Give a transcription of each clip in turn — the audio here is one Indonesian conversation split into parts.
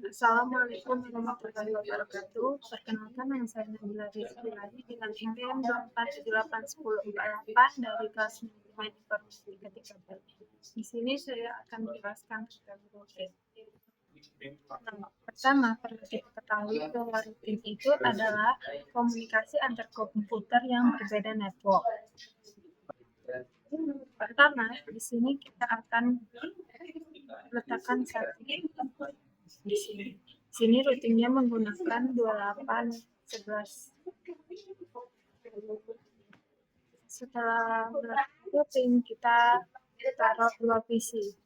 Assalamualaikum warahmatullahi wabarakatuh. Perkenalkan, nama saya Nabila Rizky lagi dengan NPM 2478148 dari kelas manajemen informasi ketika Di sini saya akan menjelaskan tentang rutin. Nah, pertama perlu diketahui bahwa rutin itu adalah komunikasi antar komputer yang berbeda network. Pertama, di sini kita akan letakkan setting di sini. Sini rutinnya menggunakan 2811. Setelah rutin kita taruh dua PC.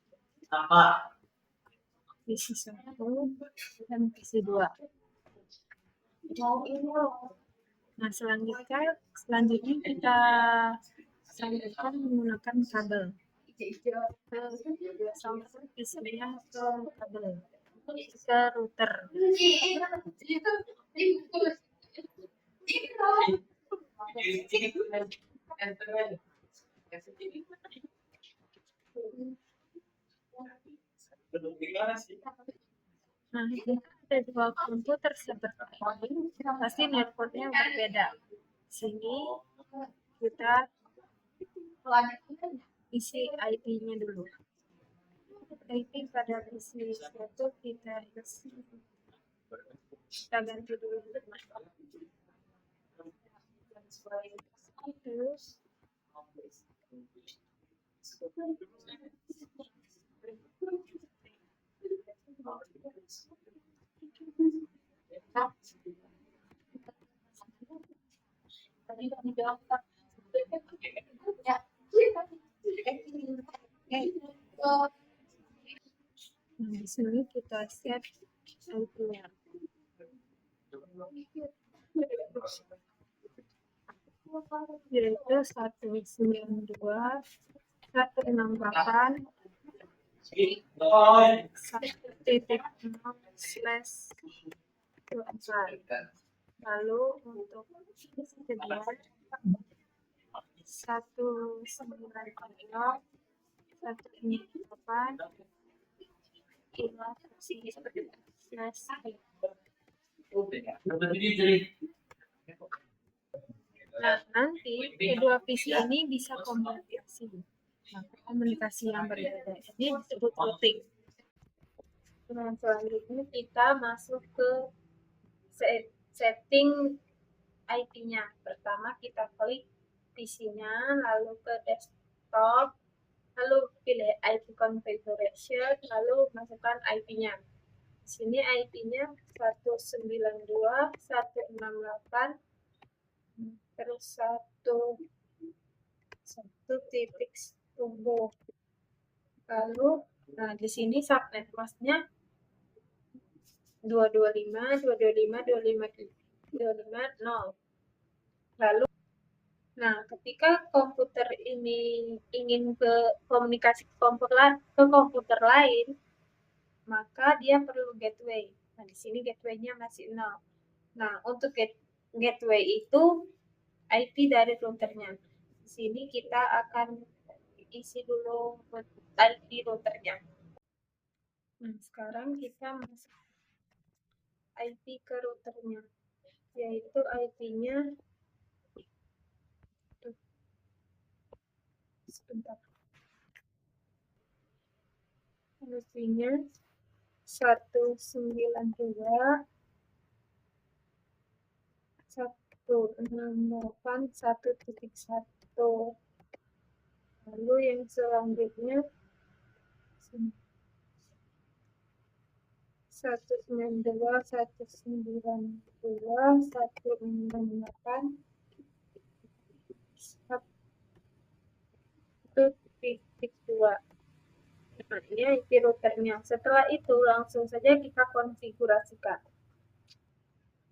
PC 1 dan PC 2. Nah, selanjutnya kita sambungkan menggunakan kabel. Sambungkan PC-nya ke kabel, ke router. Nah, jika ada dua komputer seperti ini, pasti networknya berbeda. Sini kita isi IP-nya dulu. IP pada PC 1 kita isi. Kita ganti dulu. Terus nah, di sini kita set IP-nya. Yaitu 192.168.0/24. Lalu untuk kedua 198.0/. Nah, nanti kedua PC ini bisa komunikasi. Nah, komunikasi yang berbeda ini disebut routing. Nah, selanjutnya kita masuk ke setting IP-nya. Pertama kita klik PC-nya, lalu ke desktop, lalu pilih IP configuration, lalu masukkan IP-nya. Di sini IP-nya 192.168 terus 1 titik. Lalu, nah di sini subnet masknya 225.225.255.250. Lalu, nah ketika komputer ini ingin ke komunikasi ke komputer lain, maka dia perlu gateway. Nah di sini gateway-nya masih 0. Nah untuk gateway itu IP dari routernya. Di sini kita akan isi dulu IP routernya. Nah, sekarang kita masuk IP ke routernya, yaitu IP-nya sebentar. IP-nya 192.168.1.1. Lalu yang selanjutnya 192.168.1.2. Nah, ini IP routernya. Setelah itu langsung saja kita konfigurasikan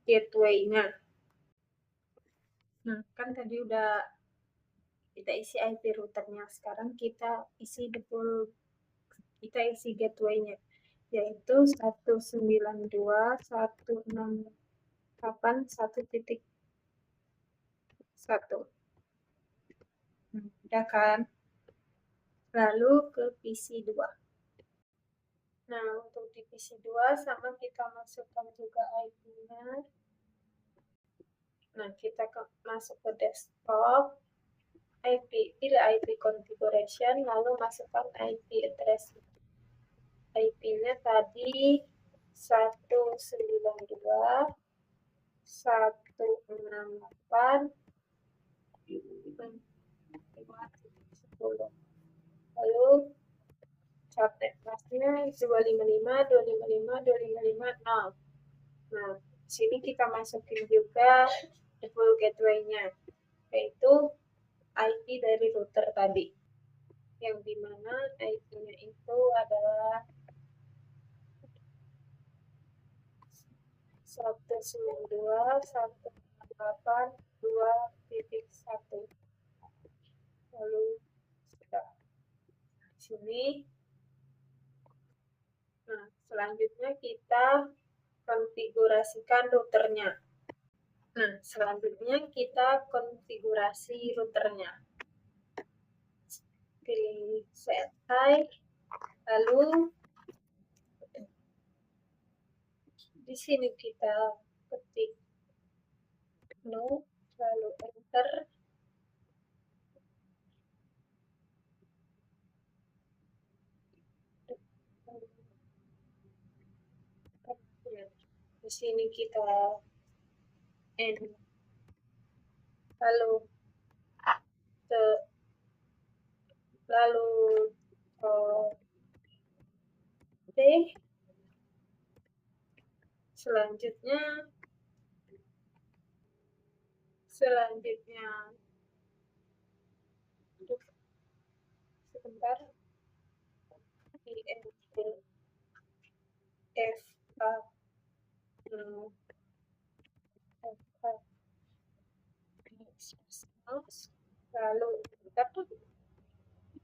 gateway-nya. Nah, kan tadi udah kita isi IP routernya. Sekarang kita isi gateway-nya, yaitu 192.168.1.1. Udah kan? Lalu ke PC 2. Nah, untuk divisi 2 sama kita masukkan juga IP-nya. Nah, kita masuk ke desktop, IP, pilih IP configuration, lalu masukkan IP address. IP-nya tadi 192.168.5.10. Lalu subnet masknya 255.255.255.0. Nah, sini kita masukin juga default gateway-nya, yaitu IP dari router tadi, yang dimana IP-nya itu adalah 192.168.2.1. Lalu sudah di sini. Nah, selanjutnya kita konfigurasikan routernya. Nah, selanjutnya kita konfigurasi routernya. Pilih set high, lalu di sini kita ketik no, lalu enter. Di sini kita end, lalu D. Selanjutnya sebentar, INT FA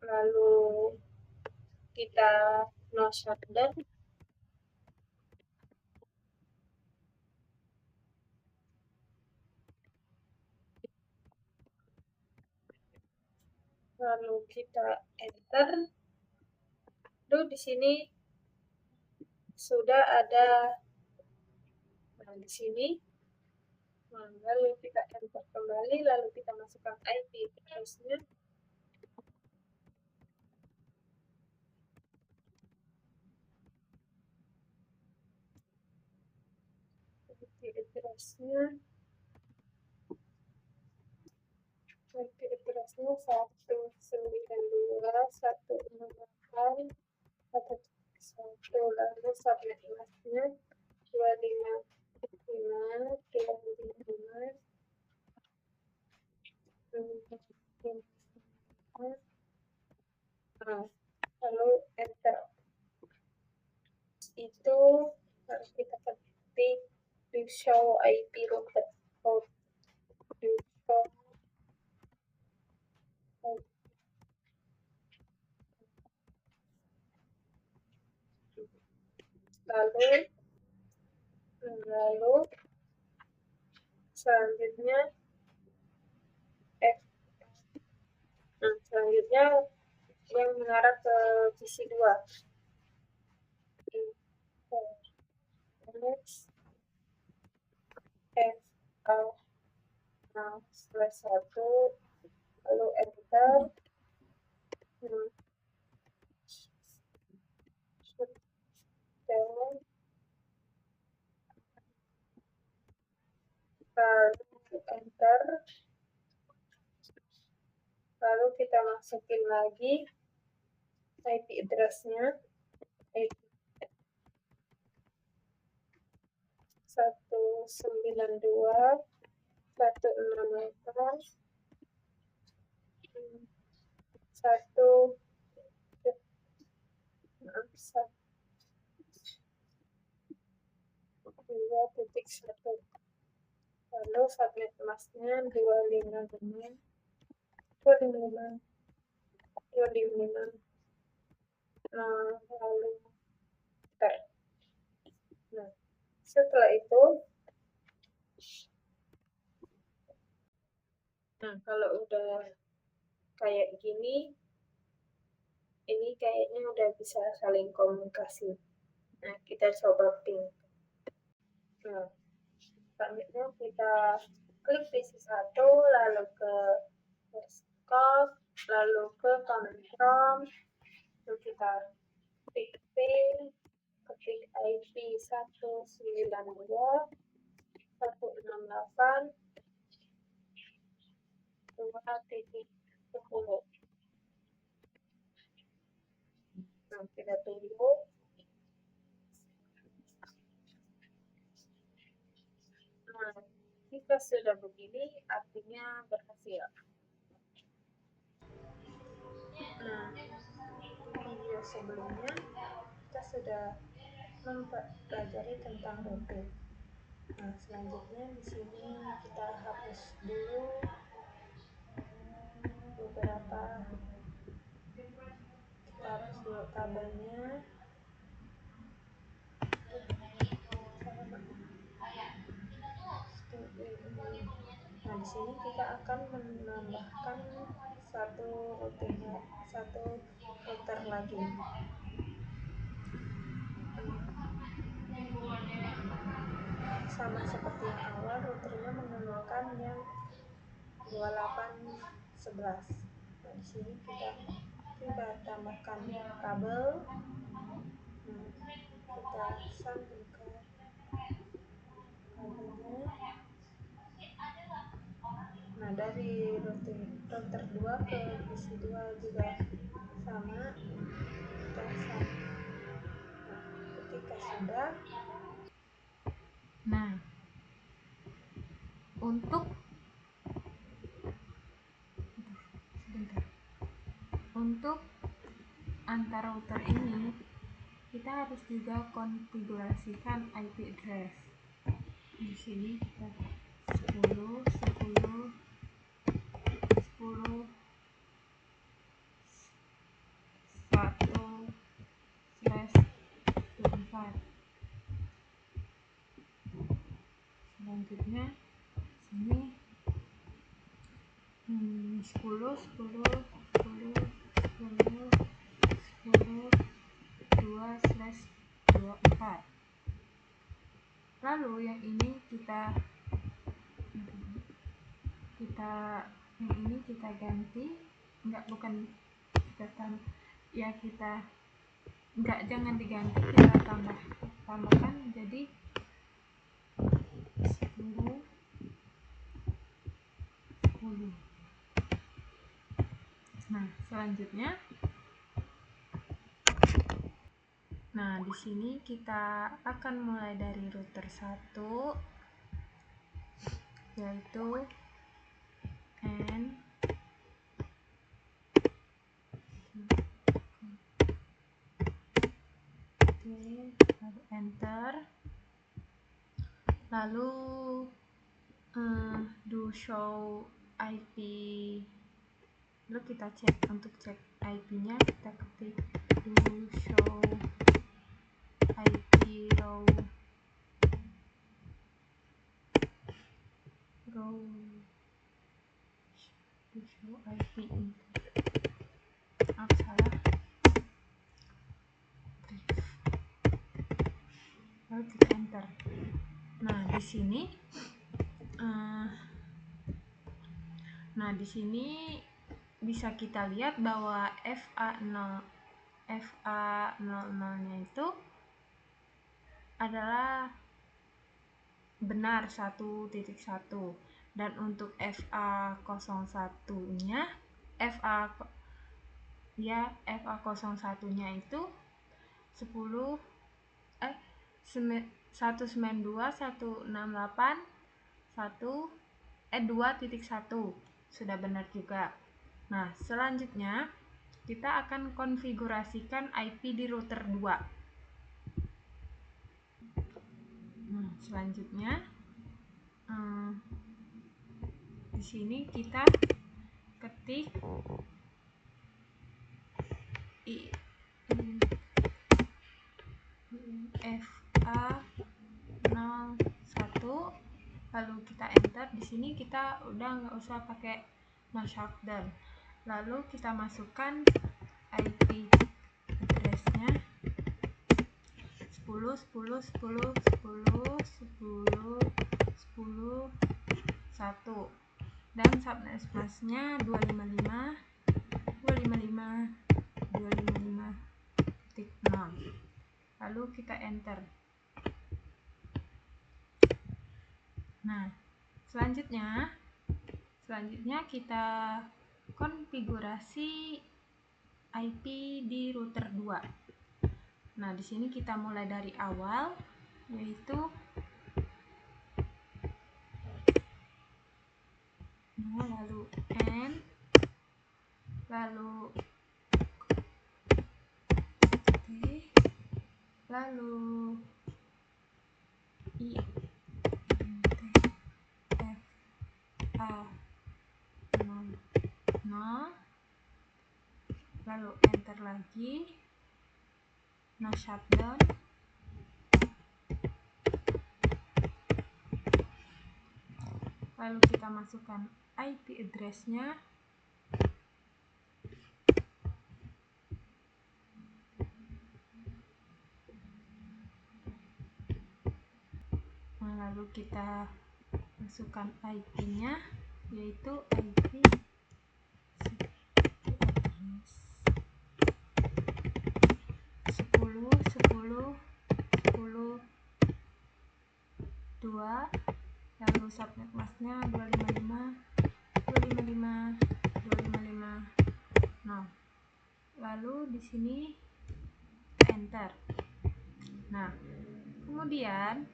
lalu kita no shutdown, lalu kita enter. Lalu di sini sudah ada, nah di sini, lalu kita enter kembali, lalu kita masukkan IP address-nya. IP address-nya 192.168.1.1, lalu subnet masknya 255.255. Lalu enter. Itu harus kita ketik di show IP router. Lalu selanjutnya yang mengarah ke visi 2. /1, lalu enter. Lalu enter, lalu kita masukin lagi IP address-nya, 192.1.2.1. Lalu subnet masknya 255. Lalu start. Nah, setelah itu, kalau udah kayak gini, ini kayaknya udah bisa saling komunikasi. Nah, kita coba ping. Nah, selanjutnya kita klik PC1, lalu ke scope, lalu ke command prompt, lalu kita ketik ping, ketik IP 192.168.2.10. Nah, kita tunggu. Nah, jika sudah begini, artinya berhasil. Nah, di video sebelumnya kita sudah mempelajari tentang routing. Nah, selanjutnya di sini kita hapus dulu beberapa, kita hapus dulu tabelnya. Nah, di sini kita akan menambahkan satu router lagi. Sama seperti yang awal, routernya menggunakan yang 2811. Nah, di sini kita tambahkan kabel. Nah, kita sambungkan kabelnya. Nah, dari router 2 ke PC 2 juga sama, kita sambung. Nah, ketika sudah, untuk antar router ini kita harus juga konfigurasikan IP address. Di sini kita 10 10 10 1/24. Selanjutnya sini 10 10 10 10 10 2/24. Lalu yang ini kita ganti, jangan diganti, kita tambahkan jadi 10 10. Nah, selanjutnya, di sini kita akan mulai dari router 1, yaitu N. Lalu enter, lalu do show IP. Lalu kita untuk cek IP-nya, kita ketik do show IP row do show IP salah. Lalu kita enter. Nah, di sini bisa kita lihat bahwa FA00-nya itu adalah benar 1.1, dan untuk FA01-nya FA01-nya itu 192.168.2.1 sudah benar juga. Nah, selanjutnya kita akan konfigurasikan IP di router 2. Nah, selanjutnya di sini kita ketik FA01, lalu kita enter. Di sini kita udah nggak usah pakai no shutdown. Lalu kita masukkan IP address-nya 10 10 10 10 10 10 1, dan subnet masknya 255 255 255.0. lalu kita enter. Nah, selanjutnya kita konfigurasi IP di router 2. Nah, di sini kita mulai dari awal, yaitu lalu N, lalu T, lalu I, T, F, A, 0, 0, lalu enter lagi, no shutdown, lalu kita masukkan IP address-nya, lalu kita masukkan IP-nya, yaitu IP 10 10 10 2, lalu subnet masknya 255 255 255 0. Lalu di sini enter. Nah, kemudian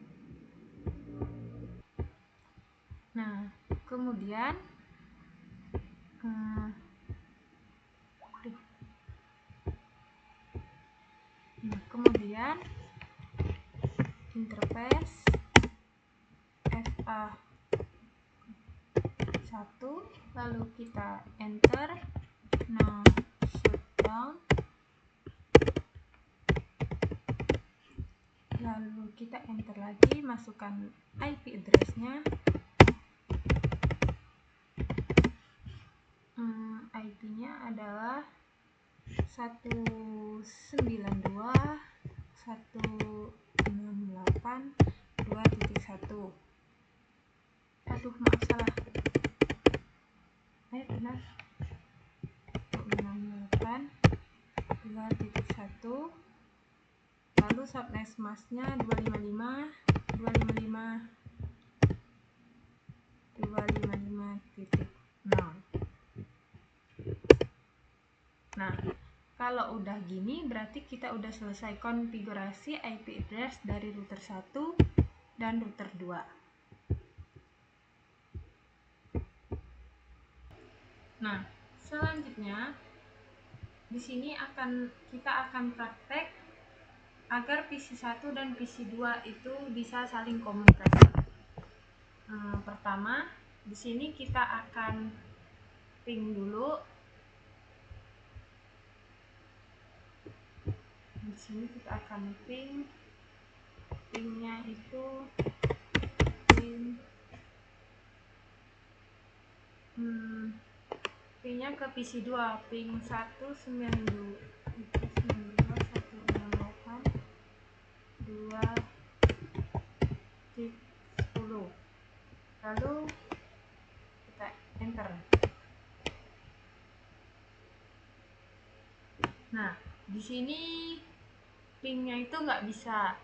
interface FA 1, lalu kita enter, no shutdown, lalu kita enter lagi, masukkan IP address-nya, IP-nya adalah 192.168.2.1. Aduh, maaf salah. Benar. 168.2.1. Lalu subnet masknya 255 255 255.0. Nah, kalau udah gini berarti kita udah selesai konfigurasi IP address dari router 1 dan router 2. Nah, selanjutnya di sini kita akan praktek agar PC 1 dan PC 2 itu bisa saling komunikasi. Pertama, di sini kita akan ping dulu. Di sini kita akan pingnya itu pingnya ke PC 2, ping 192.168.2.10. lalu kita enter. Nah, di sini pingnya itu nggak bisa,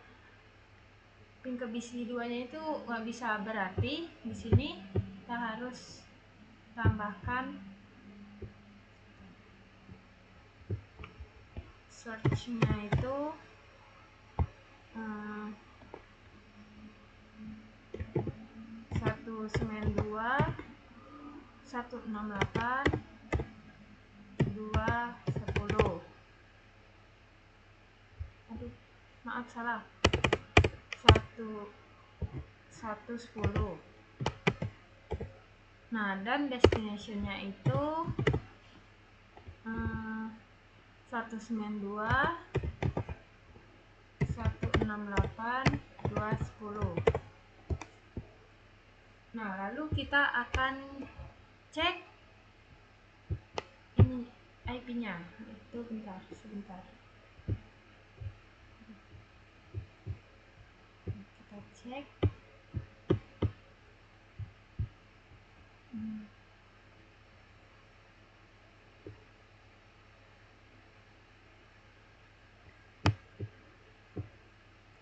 ping ke PC 2-nya itu nggak bisa, berarti di sini kita harus tambahkan search-nya itu 192.168.2.10. Aduh, maaf salah. 1.10. Nah, dan destination-nya itu 192.168.2.10. Nah, lalu kita akan cek ini IP-nya. Itu sebentar. cek.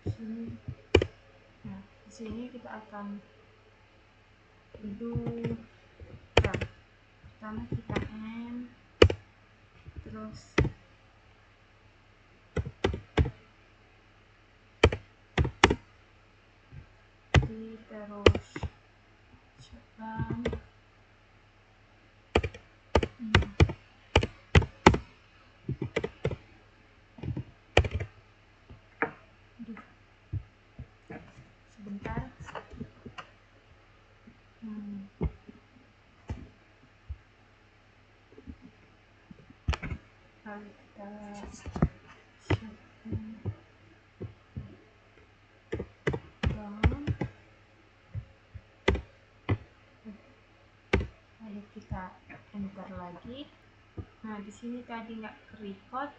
Sini. Nah, di sini kita akan pertama kita M, terus D, terus shutdown. Sebentar. Lalu kita down. Lalu kita enter lagi. Nah, di sini tadi nggak record.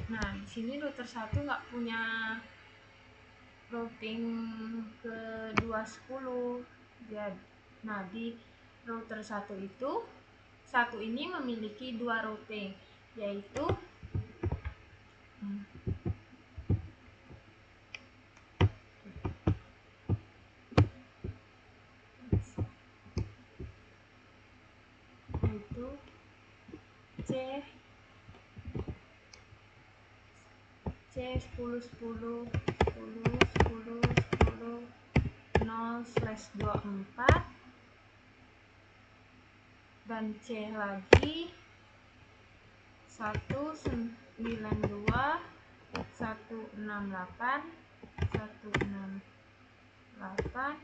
Nah, di sini router 1 nggak punya routing ke 210. Nah, di router 1 itu, satu ini memiliki 2 routing, yaitu C10101010/24 dan C lagi 192.168.168 1.0/24.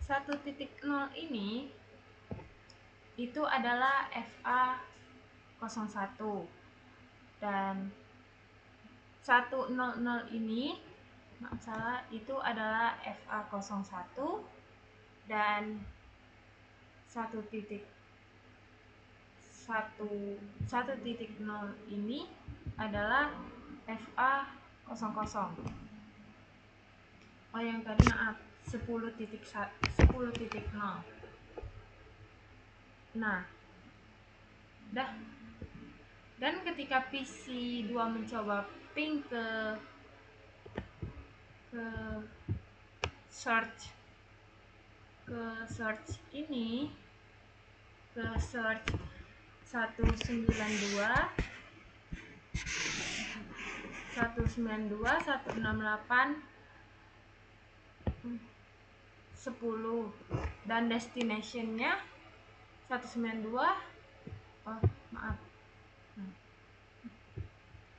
1.0 ini itu adalah FA01 dan 100 ini itu adalah FA01 dan 1.0 ini adalah FA00. Oh, yang tadi maaf, 10.0. Nah, dan ketika PC2 mencoba ping ke search ini, ke search 192.168.10 dan destinationnya 192. Oh, maaf.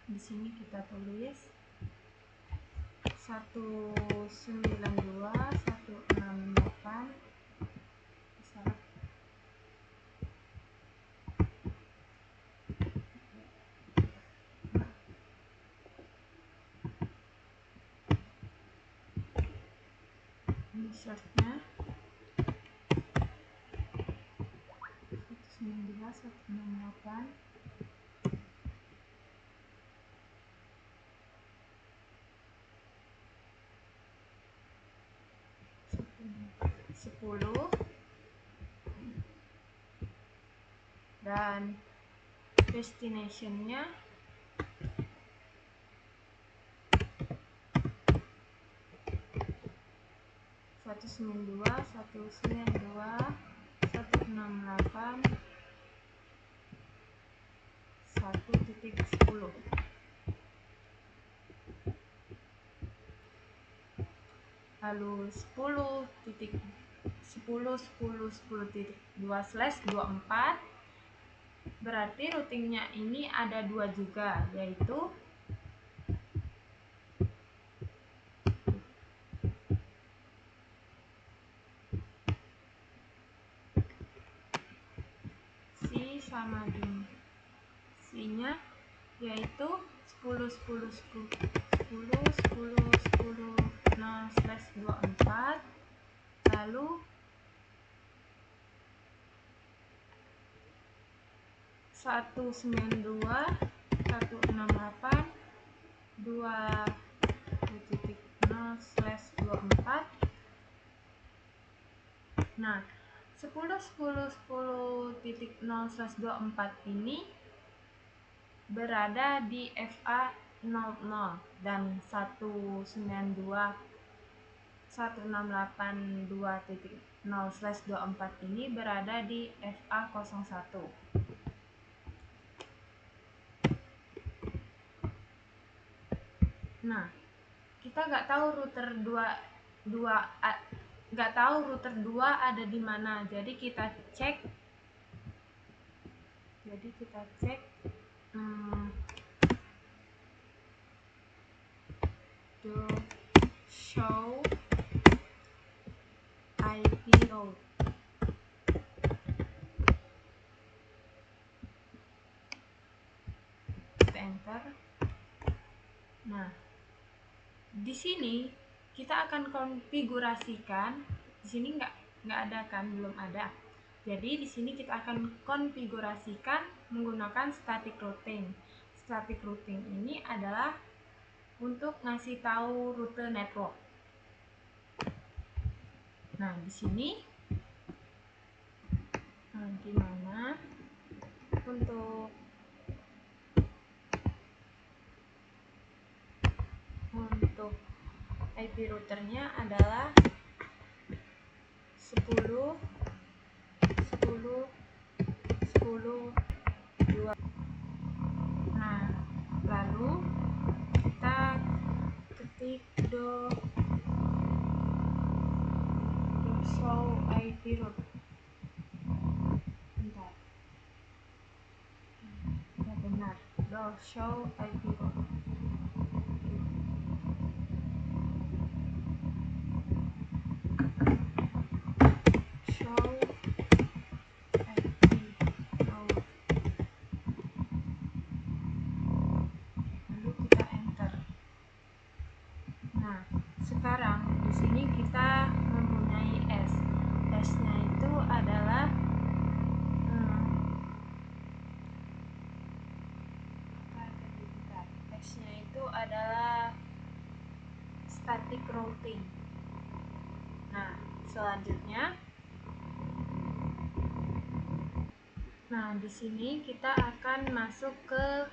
Di sini kita tulis 192.168. Insertnya 192.168. Dan destinationnya 192.168.1.10. lalu 10.10.10.10.2/24, berarti routingnya ini ada 2 juga, yaitu C sama dengan C-nya yaitu 10.10.10.10.10.0/24, lalu 192.168.2.0/24. Nah, 10.10.10.0/24 ini berada di FA 00 dan 192.168.2.0/24 ini berada di FA 01. Nah, kita nggak tahu router 2 ada di mana. Jadi kita cek do show IP route. Kita enter. Nah, di sini kita akan konfigurasikan. Di sini nggak ada kan, belum ada. Jadi di sini kita akan konfigurasikan menggunakan static routing. Static routing ini adalah untuk ngasih tahu rute network. Nah, di sini gimana untuk IP routernya adalah 10 10 10 2. Nah, lalu kita ketik do show IP route. Bentar. Ya benar, do show IP route. Show IP route. Lalu kita enter. Nah, sekarang di sini kita mempunyai S. S-nya itu adalah S-nya itu adalah static routing. Nah, selanjutnya, di sini kita akan masuk ke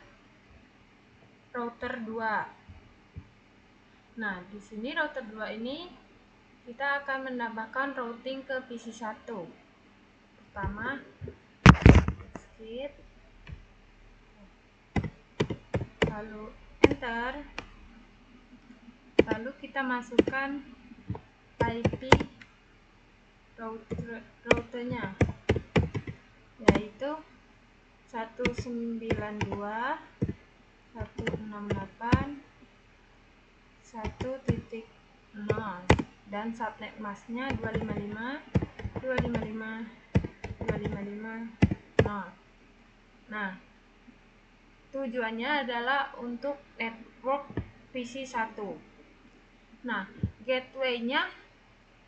router 2. Nah, di sini router 2 ini kita akan menambahkan routing ke PC 1. Pertama, skip, lalu enter, lalu kita masukkan IP routernya, yaitu 192.168.1.0 dan subnet masknya 255.255.255.0. Nah, tujuannya adalah untuk network PC 1. Nah, gateway-nya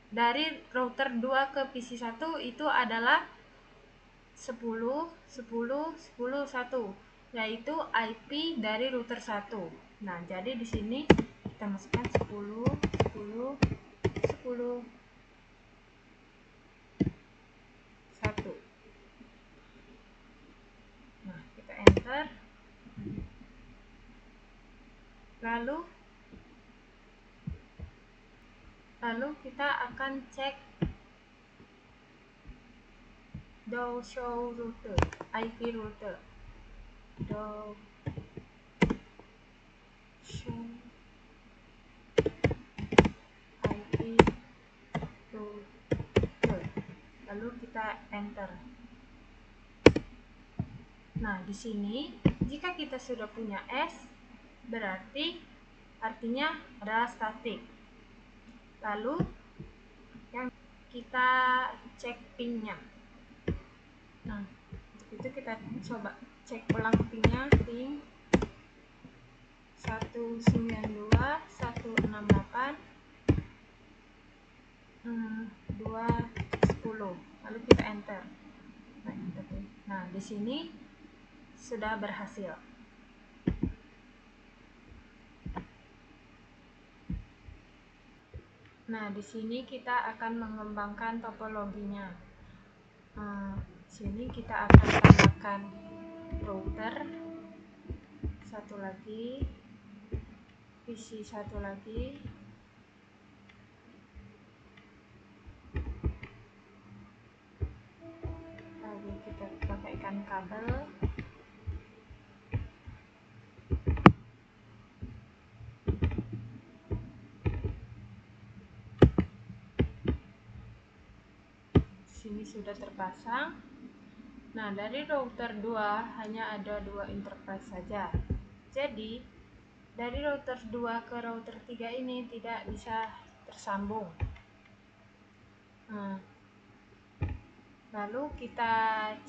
dari router 2 ke PC 1 itu adalah 10.10.10.1, yaitu IP dari router 1. Nah, jadi di sini kita masukkan 10.10.10.1. Nah, kita enter. Lalu kita akan cek do show router, IP router. Do show IP lalu kita enter. Nah, di sini jika kita sudah punya S, berarti artinya adalah statik. Lalu yang kita cek pingnya. Nah, untuk itu kita coba cek ulang pingnya, ping 192.168.210. Lalu kita enter. Nah, di sini sudah berhasil. Nah, di sini kita akan mengembangkan topologinya. Sini kita akan tambahkan router satu lagi, PC satu lagi, lalu kita pakaikan kabel. Sini sudah terpasang. Nah, dari router 2 hanya ada 2 interface saja. Jadi, dari router 2 ke router 3 ini tidak bisa tersambung. Lalu kita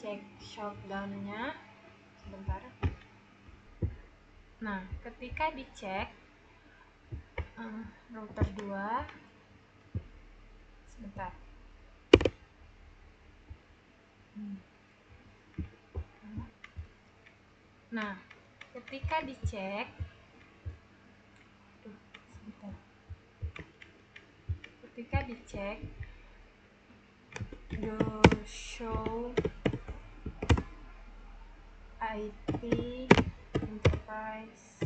cek shutdown-nya sebentar. Nah, ketika dicek router 2 sebentar. Nah, ketika dicek the show IP enterprise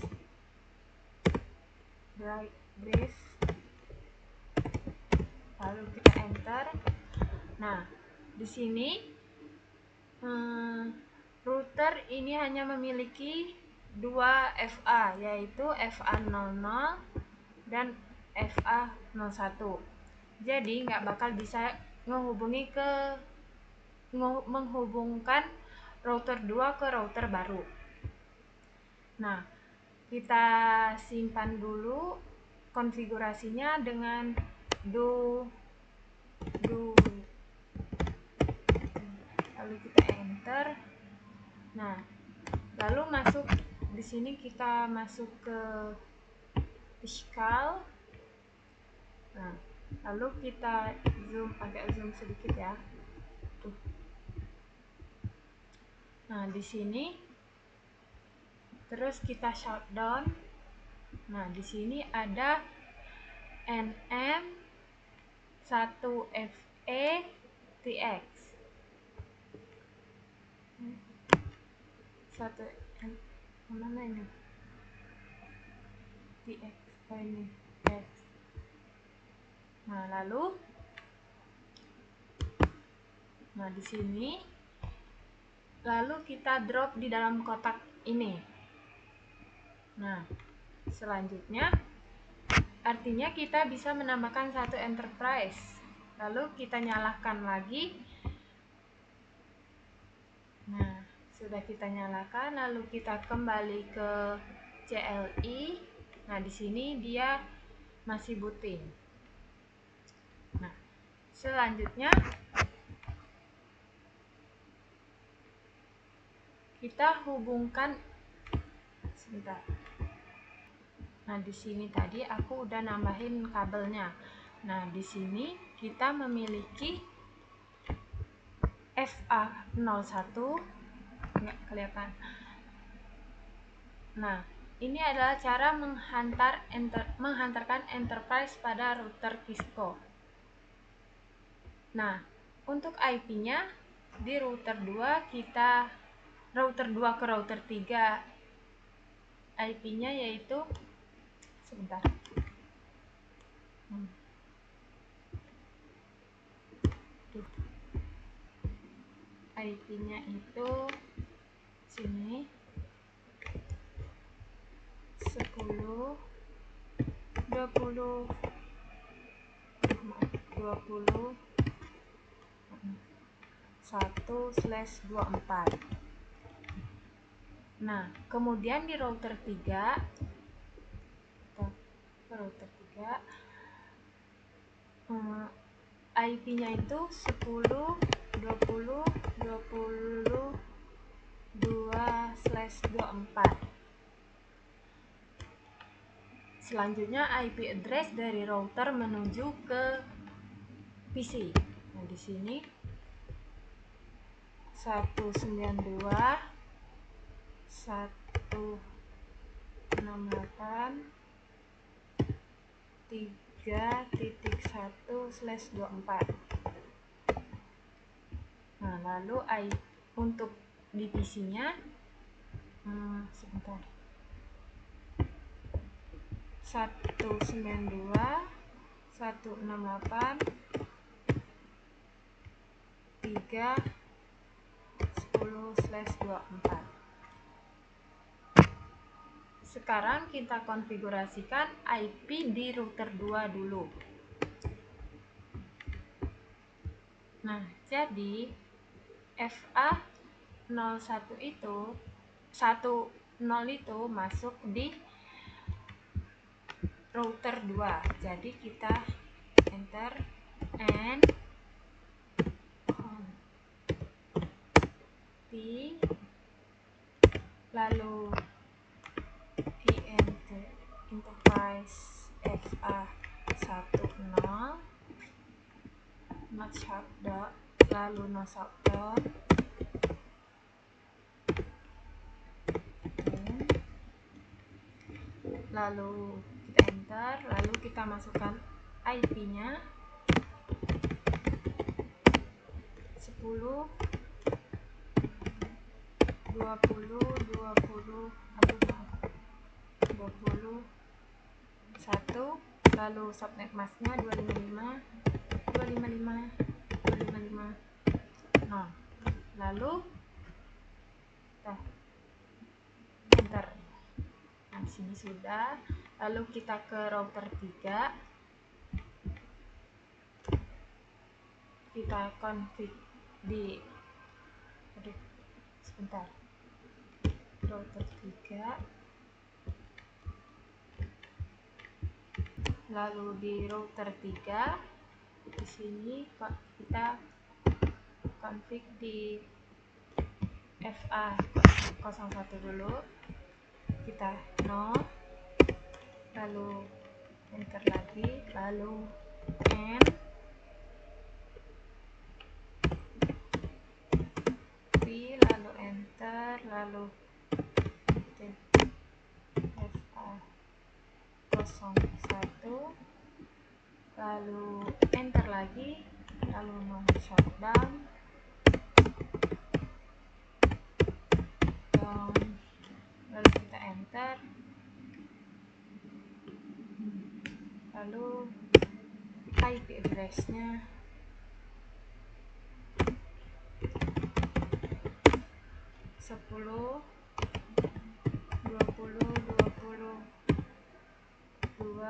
brief, lalu kita enter. Nah, di sini router ini hanya memiliki 2 FA, yaitu FA00 dan FA01. Jadi nggak bakal bisa menghubungkan router 2 ke router baru. Nah, kita simpan dulu konfigurasinya dengan do lalu kita enter. Nah, lalu masuk di sini, kita masuk ke Pascal. Nah, lalu kita agak zoom sedikit ya. Nah, di sini terus kita shutdown. Nah, di sini ada NM1FE TX. Mana ini? TX. Ini X. Nah, lalu di sini lalu kita drop di dalam kotak ini. Nah, selanjutnya artinya kita bisa menambahkan satu enterprise. Lalu kita nyalakan lagi. Nah, sudah kita nyalakan, lalu kita kembali ke CLI. Nah, di sini dia masih booting. Nah, selanjutnya kita hubungkan sebentar. Nah, di sini tadi aku udah nambahin kabelnya. Nah, di sini kita memiliki FA01, nggak kelihatan. Nah, ini adalah cara menghantarkan enterprise pada router Cisco. Nah, untuk IP-nya di router 2 router 2 ke router 3 IP-nya yaitu sebentar. IP-nya itu sini 10 20 20 1/24. Nah, kemudian di router 3, IP-nya itu 10.20.20.2/24. Selanjutnya IP address dari router menuju ke PC. Nah, di sini 192.168.3.1/24. Nah, lalu untuk di PC-nya sebentar. 192.168.3.10/24. Sekarang kita konfigurasikan IP di router 2 dulu. Nah, jadi FA01 itu 10 itu masuk di router 2. Jadi kita enter and T lalu INT interface FA10 not shutdown lalu no shutdown lalu kita enter, lalu kita masukkan IP-nya 10.20.20.21, lalu subnet masknya 255.255.255. Nah, lalu enter. Nah, di sini sudah. Lalu kita ke router 3. Kita config di router 3. Lalu di router 3 di sini kita config di FA01 dulu. Kita no, lalu enter lagi, lalu N P, lalu enter, lalu FA01, lalu enter lagi, lalu no shutdown, lalu kita enter, lalu IP address-nya 10.20.20.2,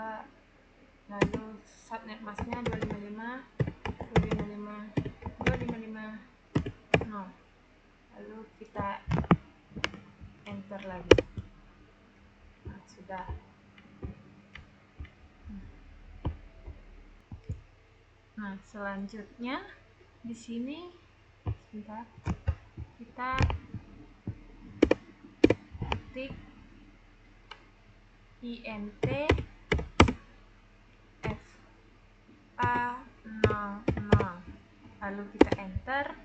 lalu subnet masknya 255.255.255. No, lalu kita enter lagi. Nah, sudah. Nah, selanjutnya di sini sebentar, kita ketik INT FA00, lalu kita enter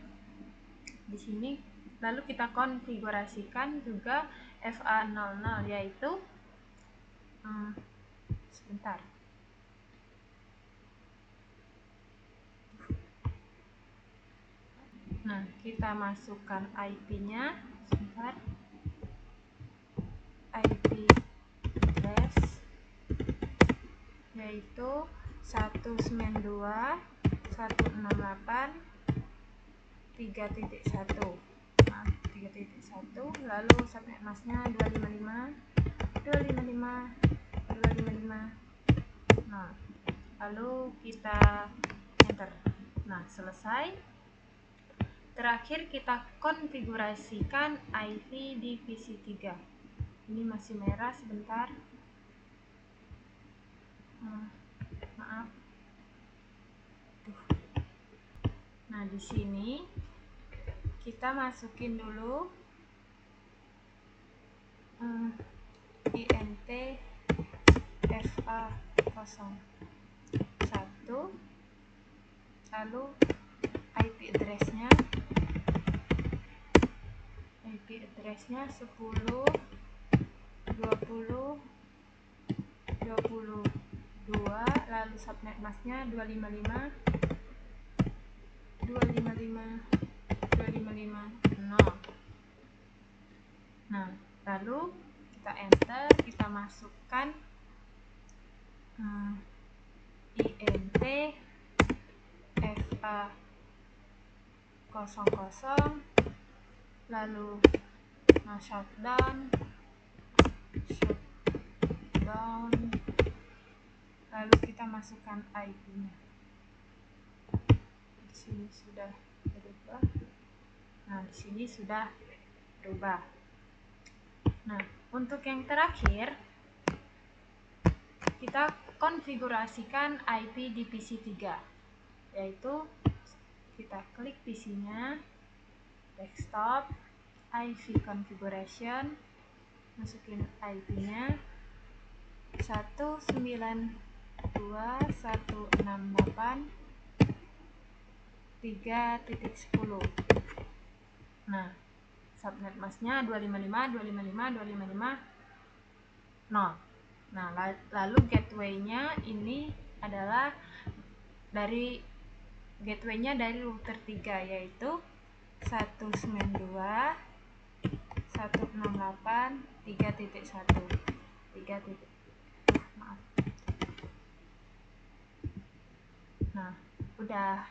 di sini. Lalu kita konfigurasikan juga FA00, yaitu sebentar. Nah, kita masukkan IP-nya sebentar. IP address yaitu 192.168.3.1. Nah, 3.1, lalu subnet masknya 255.255.255. Nah, lalu kita enter. Nah, selesai. terakhir kita konfigurasikan IP di PC3. Ini masih merah sebentar. Maaf. Nah, di sini kita masukin dulu INT FA01, lalu IP address-nya 10, 20, 22, lalu subnet mask-nya 255, 0. Nah, lalu kita enter, kita masukkan INT FA00, lalu shutdown, lalu kita masukkan IP-nya. Di sini sudah berubah. Nah, di sini sudah berubah. Nah, untuk yang terakhir, kita konfigurasikan IP di PC3, yaitu kita klik PC-nya, desktop, IP configuration, masukin IP-nya 192.168.3.10. Nah, subnet mask-nya 255.255.255.0. Nah, lalu gateway-nya ini adalah dari router 3, yaitu 192.168.3.1. Nah, udah